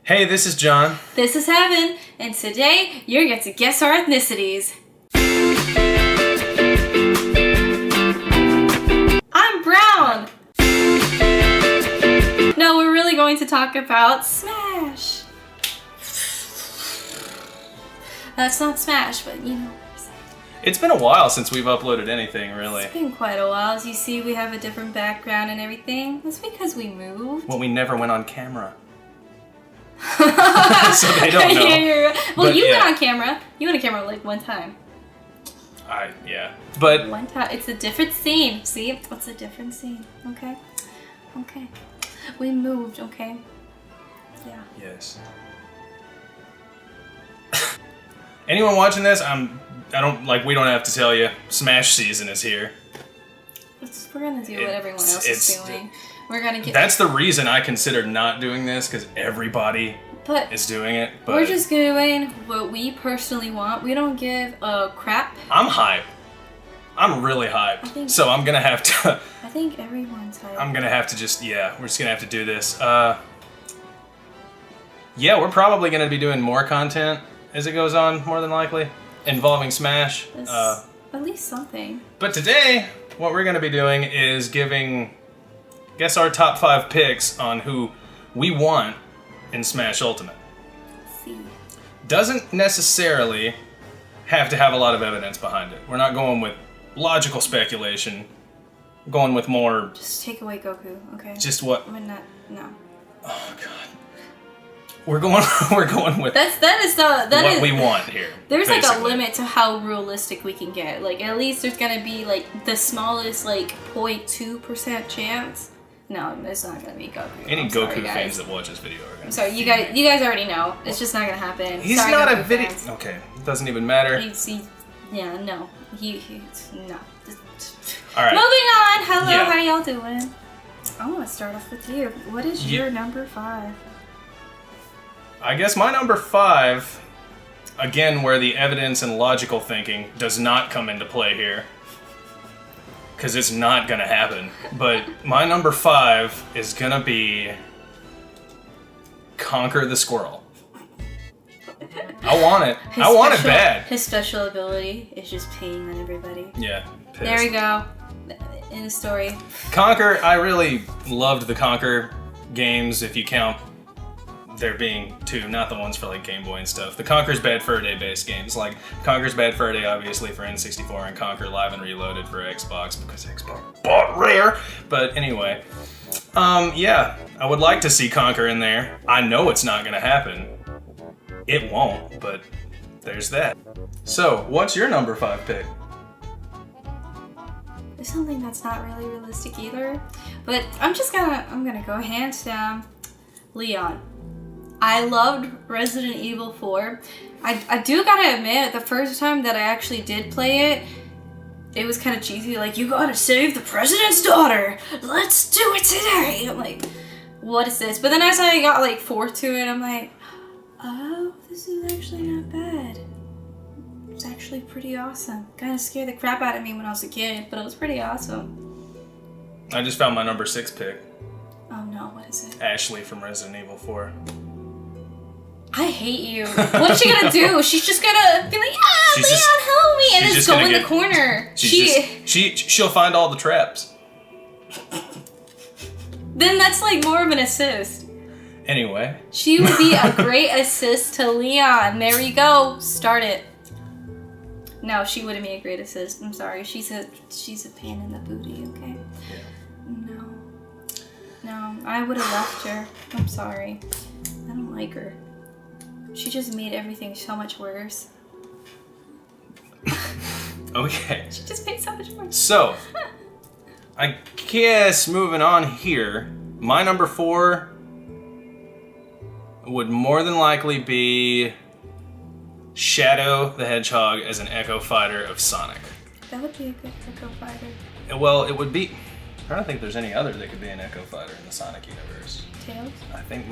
Hey, this is John. This is Heaven, and today you're going to guess our ethnicities. I'm brown. No, we're really going to talk about Smash. That's not Smash, but you know. It's been a while since we've uploaded anything, really. It's been quite a while. As you see, we have a different background and everything. That's because we moved. Well, we never went on camera. So they don't know. Well, you went on camera. You went on camera like one time. But one time. It's a different scene. See? It's a different scene. Okay? Okay. We moved, okay? Yeah. Yes. Anyone watching this, we don't have to tell you, Smash season is here. We're gonna do what everyone else is doing. We're gonna get. That's the reason I considered not doing this, because everybody is doing it. But we're just doing what we personally want. We don't give a crap. I'm hyped. I'm really hyped. So I'm gonna have to. I think everyone's hyped. I'm gonna have to we're just gonna have to do this. Yeah, we're probably gonna be doing more content as it goes on, more than likely, involving Smash. At least something. But today, what we're gonna be doing is giving, guess, our top 5 picks on who we want in Smash Ultimate. See. Doesn't necessarily have to have a lot of evidence behind it. We're not going with logical speculation. We're going with more. Just take away Goku, okay? Just what? We're not. No. Oh God. We're going with what we want here. There's basically like a limit to how realistic we can get. Like at least there's gonna be like the smallest like 0.2% chance. No, it's not gonna be Goku. Any Goku fans that watch this video are gonna. I'm sorry, you guys already know. It's just not gonna happen. He's sorry, not Goku a video. fans. Okay, it doesn't even matter. No. All right. Moving on. Hello, Yeah. how y'all doing? I want to start off with you. What is your number 5? I guess my number 5, again, where the evidence and logical thinking does not come into play here, because it's not gonna happen. But my number 5 is gonna be Conker the Squirrel. I want it. I want it bad. His special ability is just peeing on everybody. Yeah. Pissed. There we go. In the story. Conker, I really loved the Conker games, if you count there being 2, not the ones for like Game Boy and stuff. The Conker's Bad Fur Day based games, like Conker's Bad Fur Day obviously for N64 and Conker Live and Reloaded for Xbox, because Xbox bought Rare. But anyway, yeah, I would like to see Conker in there. I know it's not gonna happen. It won't, but there's that. So, what's your number 5 pick? There's something that's not really realistic either, but I'm gonna go hands down, Leon. I loved Resident Evil 4. I do gotta admit, the first time that I actually did play it, it was kind of cheesy, like, you gotta save the president's daughter! Let's do it today! I'm like, what is this? But then as I got like 4 to it, I'm like, oh, this is actually not bad. It's actually pretty awesome. Kind of scared the crap out of me when I was a kid, but it was pretty awesome. I just found my number 6 pick. Oh no, what is it? Ashley from Resident Evil 4. I hate you. What is she gonna do? She's just gonna be like, Leon, help me, and just go in the corner. She'll find all the traps. Then that's like more of an assist. Anyway. She would be a great assist to Leon. There we go. Start it. No, she wouldn't be a great assist. I'm sorry. She's a pain in the booty, okay? Yeah. No, I would have left her. I'm sorry. I don't like her. She just made everything so much worse. Okay. She just made so much worse. So, I guess moving on here, my number 4 would more than likely be Shadow the Hedgehog as an Echo Fighter of Sonic. That would be a good Echo Fighter. Well, it would be. I don't think there's any other that could be an Echo Fighter in the Sonic universe. Tails? I think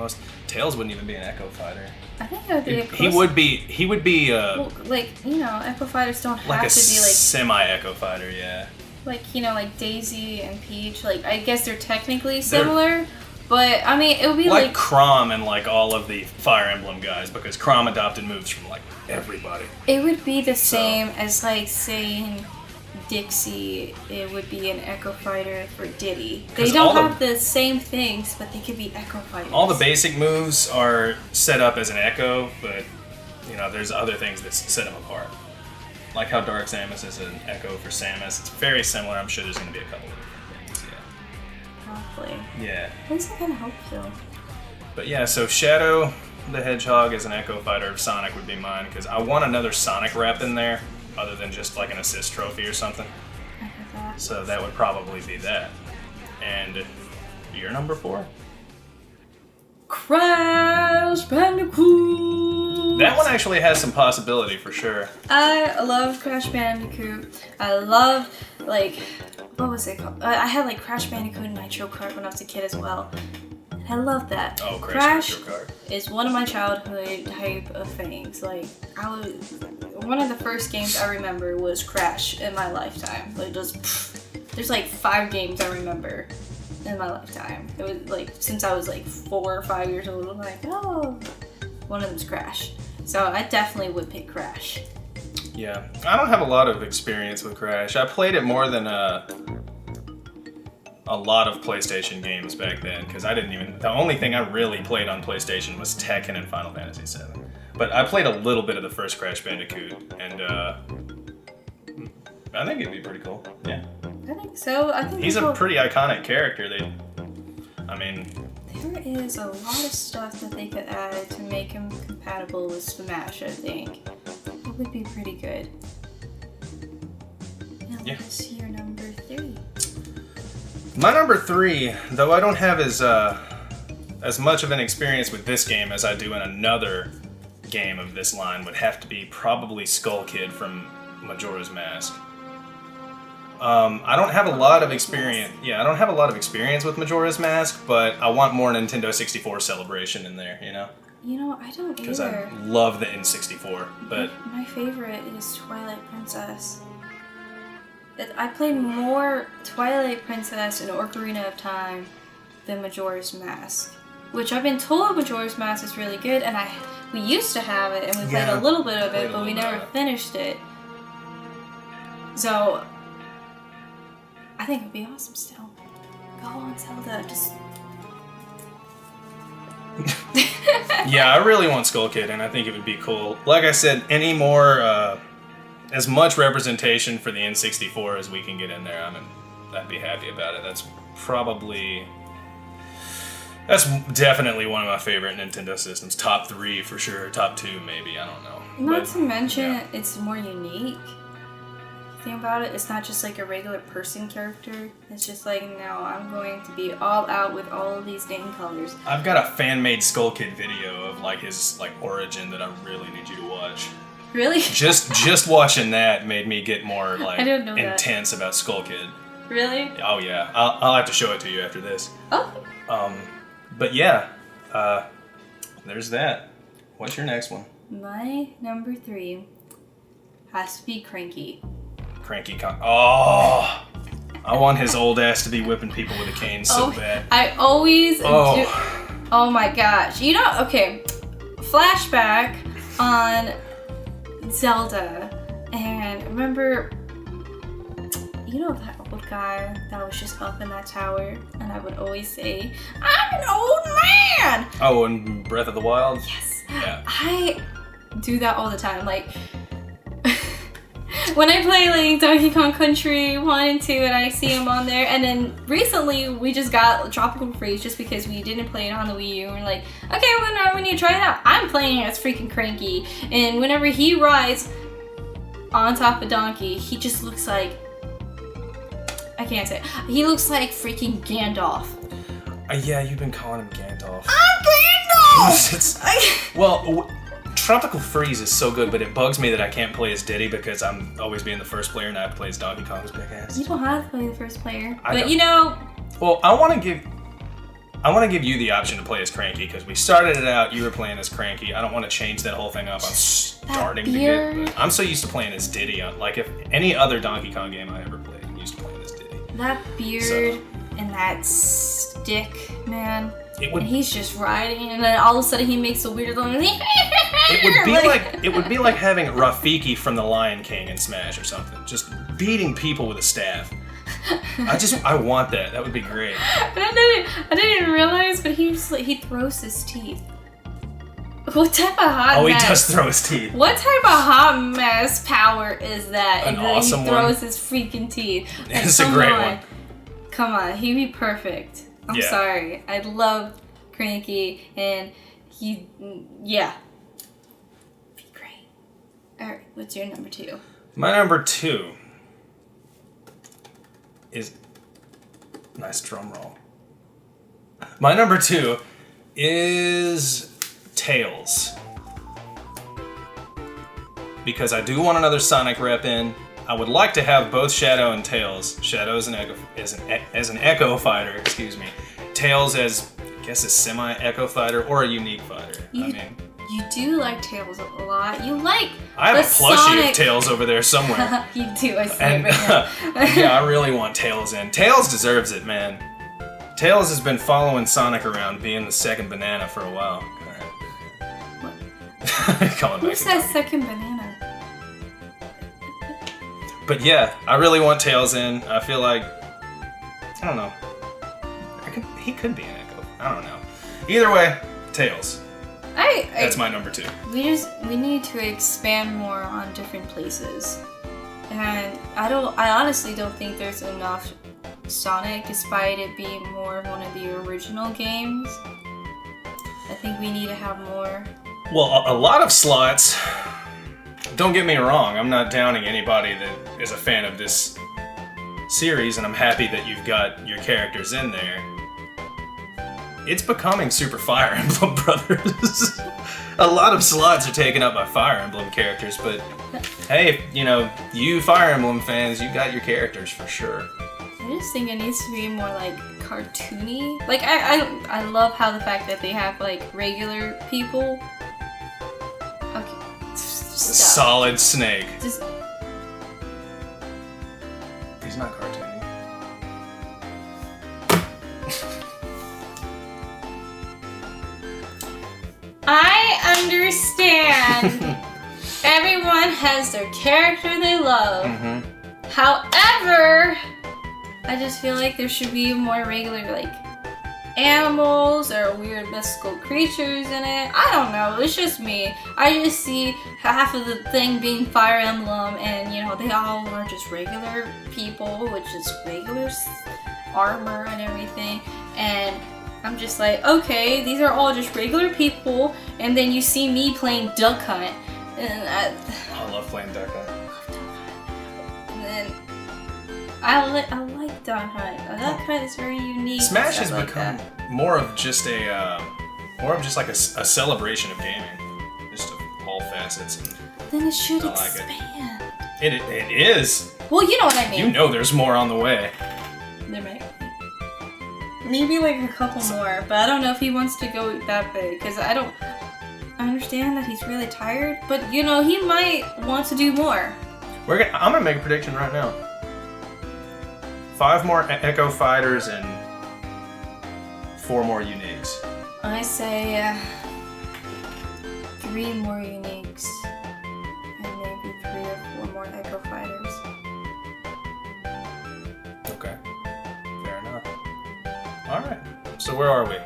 Tails wouldn't even be an Echo Fighter. I think it would be a close... He would be well, like, you know, Echo Fighters don't have to be like semi-Echo Fighter, yeah. Like, you know, like Daisy and Peach, like I guess they're technically similar, But I mean, it would be like Chrom and like all of the Fire Emblem guys, because Chrom adopted moves from like everybody. It would be the same as like saying Dixie. It would be an Echo Fighter for Diddy. They don't have the same things, but they could be Echo Fighters. All the basic moves are set up as an Echo, but you know, there's other things that set them apart. Like how Dark Samus is an Echo for Samus. It's very similar. I'm sure there's going to be a couple of different things. Yeah. Probably. Yeah. At least I kind of hope so. But yeah, so Shadow the Hedgehog as an Echo Fighter of Sonic would be mine, because I want another Sonic rep in there, other than just like an assist trophy or something. I get that. So that would probably be that. And your number 4? Crash Bandicoot! That one actually has some possibility for sure. I love Crash Bandicoot. I love, like, what was it called? I had like Crash Bandicoot and Nitro Kart when I was a kid as well. And I love that. Oh, Crash Nitro Kart is one of my childhood type of things. Like, one of the first games I remember was Crash in my lifetime. Like, there's like 5 games I remember in my lifetime. It was like, since I was like 4 or 5 years old, I'm like, oh, one of them's Crash. So I definitely would pick Crash. Yeah, I don't have a lot of experience with Crash. I played it more than a lot of PlayStation games back then, because the only thing I really played on PlayStation was Tekken and Final Fantasy VII. But I played a little bit of the first Crash Bandicoot, and I think it'd be pretty cool. Yeah. I think so. I think he's a pretty iconic character. There is a lot of stuff that they could add to make him compatible with Smash, I think. It would be pretty good. Now what's your number 3? My number 3, though I don't have as much of an experience with this game as I do in another game of this line, would have to be probably Skull Kid from Majora's Mask. I don't have a lot of experience. Yeah, I don't have a lot of experience with Majora's Mask, but I want more Nintendo 64 celebration in there, you know? You know, I don't either. Because I love the N64, but... My favorite is Twilight Princess. I played more Twilight Princess and Ocarina of Time than Majora's Mask. Which I've been told Majora's Mask is really good, and we used to have it, and we played a little bit of it, but we never finished it. So... I think it would be awesome still. Go on, Zelda. Just... Yeah, I really want Skull Kid, and I think it would be cool. Like I said, any more, as much representation for the N64 as we can get in there, I'd be happy about it. That's definitely one of my favorite Nintendo systems. Top 3 for sure, top 2 maybe, I don't know. Not to mention, it's more unique. Thing about it, it's not just like a regular person character. It's just like, no, I'm going to be all out with all of these dang colors. I've got a fan-made Skull Kid video of like his origin that I really need you to watch. Really? Just watching that made me get more like intense about Skull Kid. Really? Oh yeah, I'll have to show it to you after this. Oh. But yeah, there's that. What's your next one? My number 3 has to be Cranky. Cranky Oh, I want his old ass to be whipping people with a cane so bad. I always do. Oh my gosh. You know, okay, flashback on Zelda, and remember, you know that old guy that was just up in that tower, and I would always say, I'm an old man! Oh, in Breath of the Wild? Yes. Yeah. I do that all the time, like, when I play like Donkey Kong Country 1 and 2 and I see him on there, and then recently we just got Tropical Freeze just because we didn't play it on the Wii U, and we're like, okay, well, we need to try it out. I'm playing as freaking Cranky, and whenever he rides on top of Donkey, he just looks like, I can't say it. He looks like freaking Gandalf. Yeah, you've been calling him Gandalf. I'm Gandalf! Well, Tropical Freeze is so good, but it bugs me that I can't play as Diddy because I'm always being the first player and I have to play as Donkey Kong's big ass. You don't have to play the first player, but you know. Well, I want to give you the option to play as Cranky because we started it out. You were playing as Cranky. I don't want to change that whole thing up. I'm starting to get. But I'm so used to playing as Diddy. Like if any other Donkey Kong game I ever played, I'm used to playing as Diddy. That beard and that stick, man. And he's just riding, and then all of a sudden he makes a weird little. It would be like having Rafiki from The Lion King in Smash or something, just beating people with a staff. I want that. That would be great. I didn't even realize, but he throws his teeth. What type of hot mess? Oh, he does throw his teeth. What type of hot mess power is that? An and then awesome he throws one. his freaking teeth. It's a great one. Come on, he'd be perfect. I'm sorry. I love Cranky, and be great. Alright, what's your number 2? My number 2 is... Nice drum roll. My number 2 is Tails. Because I do want another Sonic rep in. I would like to have both Shadow and Tails. Shadow as an Echo fighter, excuse me. Tails as, I guess, a semi-Echo fighter or a unique fighter. You do like Tails a lot. You like I have a plushie of Tails over there somewhere. You do, I see it right now. Yeah, I really want Tails in. Tails deserves it, man. Tails has been following Sonic around, being the second banana for a while. Go ahead. What? Who says second banana? But yeah, I really want Tails in. I feel like, I don't know. He could be an Echo. I don't know. Either way, Tails. That's my number 2. We need to expand more on different places. And I honestly don't think there's enough Sonic, despite it being more of one of the original games. I think we need to have more. Well, a lot of slots. Don't get me wrong, I'm not downing anybody that is a fan of this series, and I'm happy that you've got your characters in there. It's becoming Super Fire Emblem Brothers. A lot of slots are taken up by Fire Emblem characters, but hey, you Fire Emblem fans, you got your characters for sure. I just think it needs to be more like cartoony. Like I love how the fact that they have like regular people. Okay. Solid Snake. He's not cartoony. I understand. Everyone has their character they love. Mm-hmm. However, I just feel like there should be more regular like animals or weird mystical creatures in it. I don't know. It's just me. I just see half of the thing being Fire Emblem, and they all are just regular people with just regular armor and everything. And I'm just like, okay, these are all just regular people. And then you see me playing Duck Hunt, and I love playing Duck Hunt. And then I like Duck Hunt. Duck Hunt is very unique. Smash has become more of just like a celebration of gaming, just of all facets. And then it should like expand. It is. Well, you know what I mean. There's more on the way. There might be. Maybe like a couple more, but I don't know if he wants to go that big, because I understand that he's really tired, but he might want to do more. I'm gonna make a prediction right now. 5 more Echo Fighters and 4 more Uniques. I say 3 more Uniques and maybe 3 or 4 more Echo Fighters. Okay, fair enough. All right, so where are we?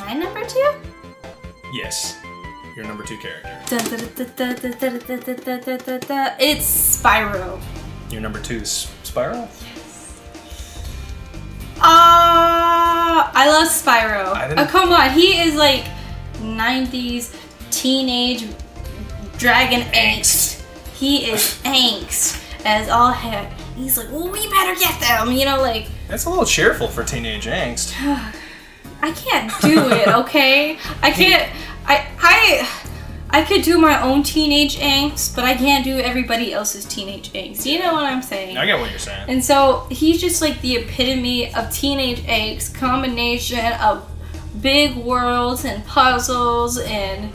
My number 2? Yes, your number 2 character. It's Spyro. Your number 2 is Spyro? I love Spyro. Come on, he is like 90s teenage dragon angst. He is angst as all heck. He's like, well, we better get them, That's a little cheerful for teenage angst. I can't do it, okay? I can't. I could do my own teenage angst, but I can't do everybody else's teenage angst. You know what I'm saying? I get what you're saying. And so he's just like the epitome of teenage angst, combination of big worlds and puzzles and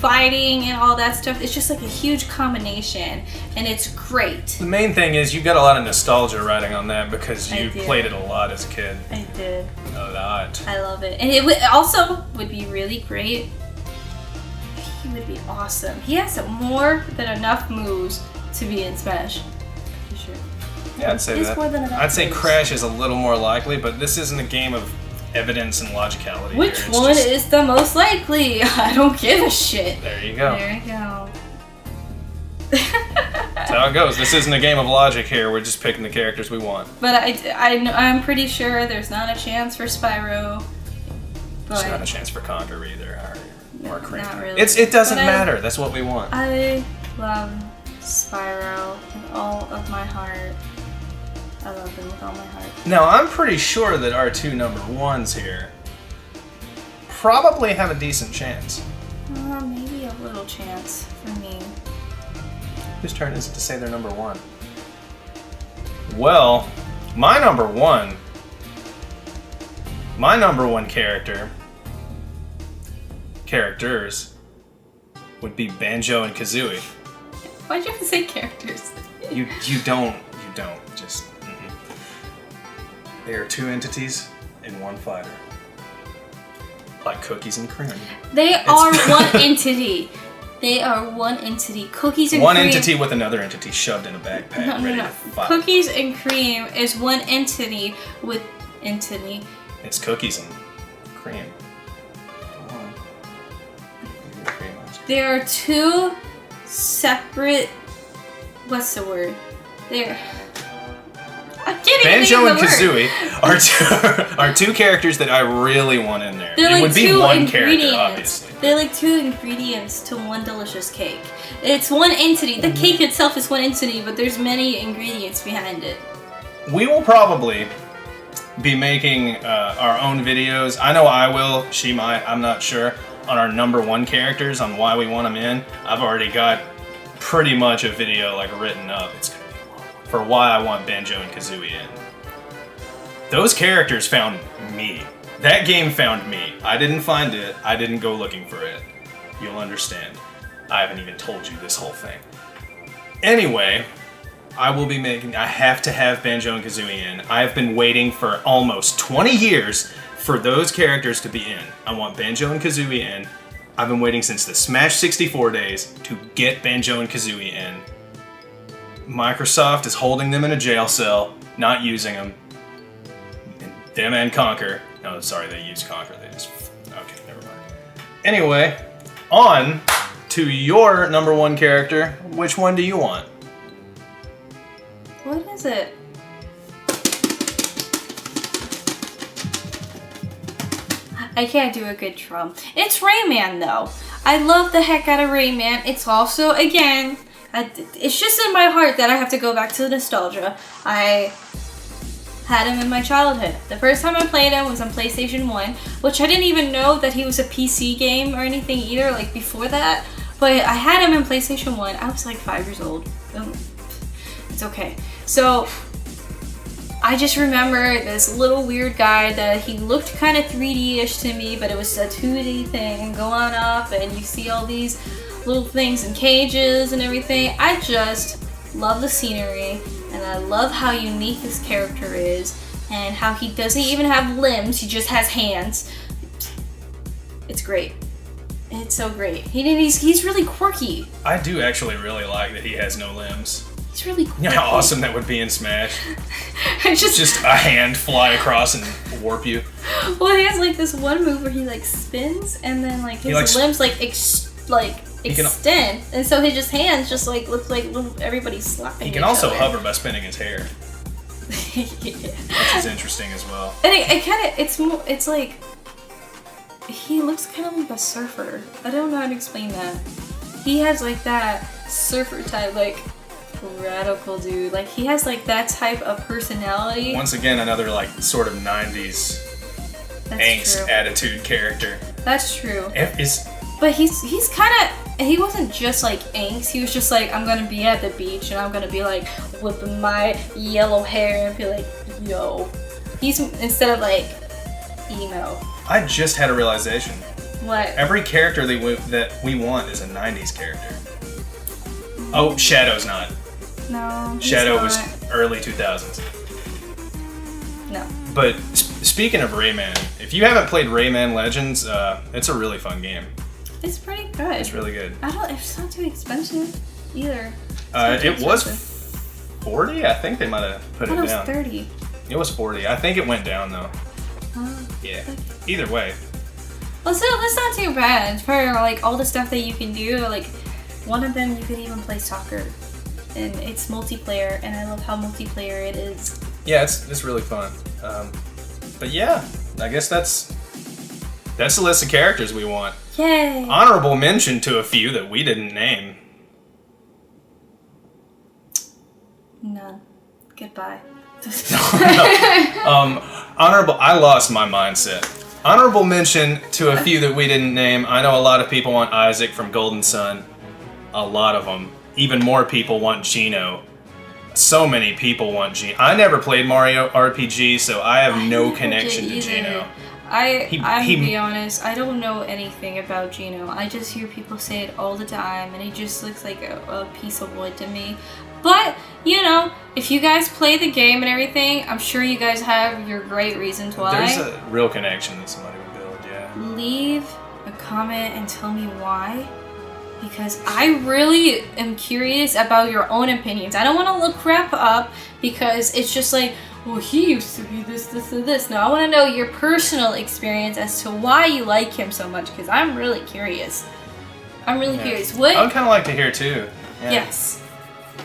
fighting and all that stuff. It's just like a huge combination, and it's great. The main thing is you got a lot of nostalgia riding on that because you do. played it a lot as a kid. I did. A lot. I love it. And it would also would be really great. He would be awesome. He has more than enough moves to be in Smash. Pretty sure. Yeah, I'd say It's that. more than enough I'd say moves. Crash is a little more likely, but this isn't a game of evidence and logicality. Which here. It's one just- is the most likely? I don't give a shit. There you go. There you go. That's how it goes. This isn't a game of logic here. We're just picking the characters we want. But I'm pretty sure there's not a chance for Spyro. There's But not a chance for Conker either, or Cream. not really. It doesn't But matter. That's what we want. I love Spyro with all of my heart. I love him with all my heart. Now, I'm pretty sure that our two number ones here probably have a decent chance. Maybe a little chance for me. Whose turn is it to say they're number one? Well, my number one characters would be Banjo and Kazooie. Why'd you have to say characters? You don't just. They are two entities in one fighter, like cookies and cream. They are one entity. They are one entity. Cookies and One cream. entity with another entity shoved in a backpack, ready to fight. Cookies and cream is one entity with entity. It's cookies and cream. Come on. Cream on. There are two separate. What's the word? There. I can't even Banjo and think of the word. Kazooie are two characters that I really want in there. They're it like would be two one ingredients. character, obviously. They're like two ingredients to one delicious cake. It's one entity. The cake itself is one entity, but there's many ingredients behind it. We will probably be making our own videos. I know I will. She might. I'm not sure. On our number one characters, on why we want them in. I've already got pretty much a video like written up. It's gonna be long for why I want Banjo and Kazooie in. Those characters found me. That game found me. I didn't find it. I didn't go looking for it. You'll understand. I haven't even told you this whole thing. Anyway, I have to have Banjo and Kazooie in. I have been waiting for almost 20 years for those characters to be in. I want Banjo and Kazooie in. I've been waiting since the Smash 64 days to get Banjo and Kazooie in. Microsoft is holding them in a jail cell, not using them. Them and Conker. No, sorry, they use Conker. They just... Okay, never mind. Anyway, on to your number one character. Which one do you want? What is it? I can't do a good drum. It's Rayman though. I love the heck out of Rayman. It's also, again, it's just in my heart that I have to go back to the nostalgia. I had him in my childhood. The first time I played him was on PlayStation 1, which I didn't even know that he was a PC game or anything either, like before that. But I had him in PlayStation 1. I was like 5 years old. It's okay. So I just remember this little weird guy that he looked kind of 3D-ish to me, but it was a 2D thing going up, and you see all these little things in cages and everything. I just love the scenery, and I love how unique this character is, and how he doesn't even have limbs, he just has hands. It's great. It's so great. He's really quirky. I do actually really like that he has no limbs. He's really quirky. You know how awesome that would be in Smash? just Just a hand fly across and warp you. Well, he has like this one move where he like spins, and then like his limbs like extend, and so his just hands just like look like everybody's slapping. He can each also other. hover by spinning his hair, Yeah. which is interesting as well. And it kind of it's like he looks kind of like a surfer. I don't know how to explain that. He has like that surfer type like radical dude. Like he has like that type of personality. Once again, another like sort of 90s That's angst true. attitude character. That's true. But he's kind of, he wasn't just like angst, he was just like, I'm gonna be at the beach and I'm gonna be like whipping my yellow hair and be like, yo. He's, instead of like, emo. I just had a realization. What? Every character that we want is a 90s character. Oh, Shadow's not. No. he's Shadow not. was early 2000s. No. But speaking of Rayman, if you haven't played Rayman Legends, it's a really fun game. It's pretty good. It's really good. It's not too expensive either. It was 40. I think they might have put it down. It was 30. It was 40. I think it went down though. Yeah. Either way. Well, still, that's not too bad for like all the stuff that you can do. Like, one of them you can even play soccer, and it's multiplayer, and I love how multiplayer it is. Yeah, it's really fun. But yeah, I guess that's the list of characters we want. Yay! Honorable mention to a few that we didn't name. None. Goodbye. Honorable. I lost my mindset. Honorable mention to a few that we didn't name. I know a lot of people want Isaac from Golden Sun. A lot of them. Even more people want Geno. So many people want Geno. I never played Mario RPG, so I have no connection to Geno. I'm gonna be honest, I don't know anything about Geno. I just hear people say it all the time, and he just looks like a piece of wood to me. But, you know, if you guys play the game and everything, I'm sure you guys have your great reasons why. There's a real connection that somebody would build, yeah. Leave a comment and tell me why. Because I really am curious about your own opinions. I don't want to look crap up because it's just like, well, he used to be this, this, and this. No, I want to know your personal experience as to why you like him so much, because I'm really curious. I'm really curious. What? I would kind of like to hear too. Yeah. Yes.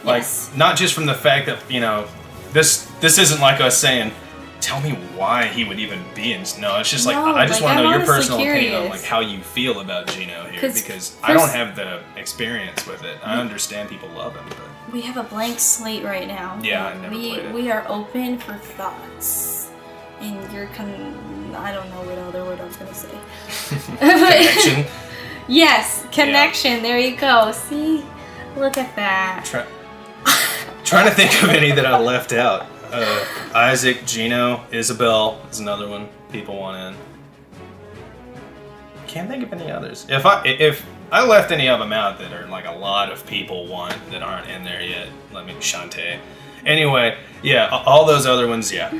Like, yes. not just from the fact that, you know, this isn't like us saying, tell me why he would even be in. No, it's just like, I just want to know your personal opinion on like how you feel about Geno here, because I don't have the experience with it. I understand people love him, but we have a blank slate right now. Yeah, I never played it. We are open for thoughts, and you're I don't know what other word I was gonna say. connection. Yes, connection. Yeah. There you go. See, look at that. Trying to think of any that I left out. Isaac, Geno, Isabelle is another one people want in. Can't think of any others. If I left any of them out that are like a lot of people want that aren't in there yet, let me Shantae. Anyway, yeah, all those other ones, yeah.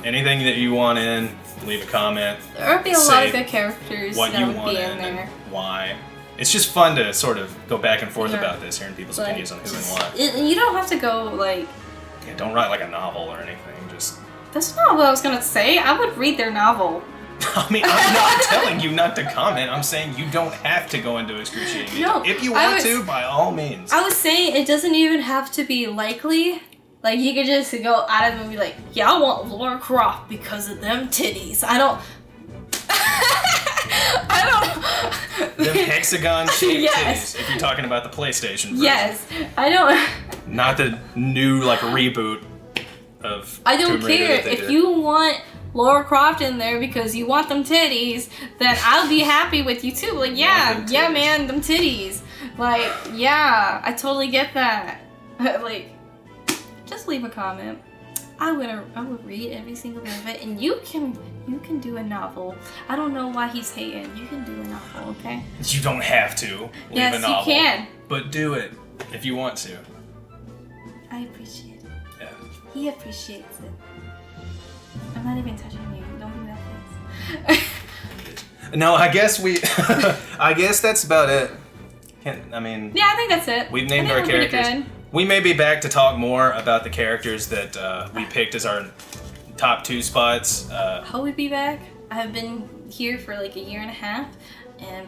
Anything that you want in, leave a comment. There would be a lot of good characters what that you would want be in in there. and why. It's just fun to sort of go back and forth about this, hearing people's opinions on who and what. You don't have to go like. Yeah, don't write like a novel or anything. Just. That's not what I was gonna say. I would read their novel. I mean, I'm not telling you not to comment. I'm saying you don't have to go into excruciating detail. No, if you want to, by all means. I was saying it doesn't even have to be likely. Like, you could just go out of it and be like, yeah, I want Lara Croft because of them titties. I don't... The hexagon-shaped yes. titties, if you're talking about the PlayStation version. Yes, I don't... Not the new, like, reboot of I don't Tomb Raider care. If you want Lara Croft in there because you want them titties, then I'll be happy with you too. Like, yeah, man, them titties. Like, yeah, I totally get that. Like... Just leave a comment. I would read every single bit of it, and you can do a novel. I don't know why he's hating. You can do a novel, okay? You don't have to leave a novel. Yes, you can. But do it if you want to. I appreciate it. Yeah. He appreciates it. I'm not even touching you. Don't do that face. No, I guess I guess that's about it. I mean. Yeah, I think that's it. We've named our characters. We may be back to talk more about the characters that we picked as our top 2 spots. How we be back? I have been here for like a year and a half, and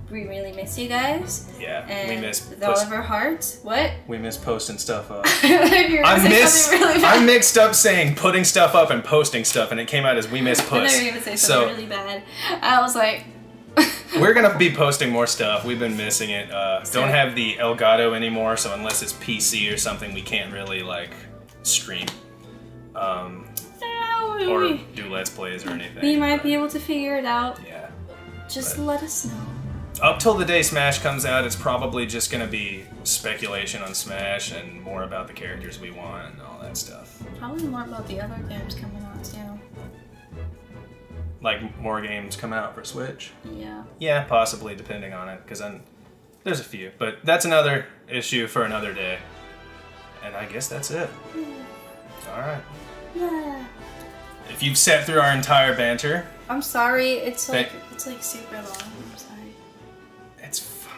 we really miss you guys. Yeah, and we miss with all of our hearts. What? We miss posting stuff up. I mixed up saying putting stuff up and posting stuff, and it came out as we miss puss. I thought you were gonna say something really bad. I was like. We're gonna be posting more stuff. We've been missing it. Don't have the Elgato anymore, so unless it's PC or something, we can't really like stream or do Let's Plays or anything. We might be able to figure it out. Yeah. Just let us know. Up till the day Smash comes out, it's probably just gonna be speculation on Smash and more about the characters we want and all that stuff. Probably more about the other games coming out too. like more games come out for Switch. Yeah. Yeah, possibly, depending on it, because there's a few. But that's another issue for another day. And I guess that's it. All right. Yeah. If you've sat through our entire banter, I'm sorry. It's like super long. I'm sorry. it's fine.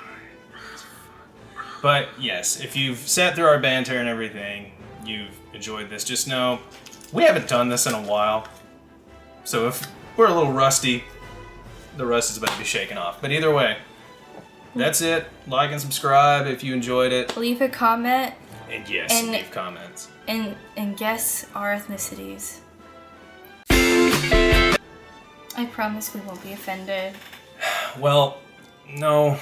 It's fine. But yes, if you've sat through our banter and everything, you've enjoyed this. Just know we haven't done this in a while, so if we're a little rusty, the rust is about to be shaken off. But either way, that's it. Like and subscribe if you enjoyed it. Leave a comment. And yes, leave comments. And guess our ethnicities. I promise we won't be offended. Well, no.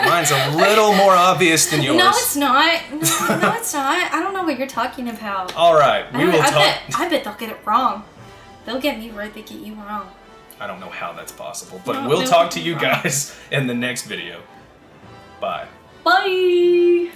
Mine's a little more obvious than yours. No, it's not. No, it's not. I don't know what you're talking about. All right, we will talk. I bet they'll get it wrong. They'll get me right. They get you wrong. I don't know how that's possible, but No, we'll they'll talk get to me you wrong. guys in the next video. Bye. Bye.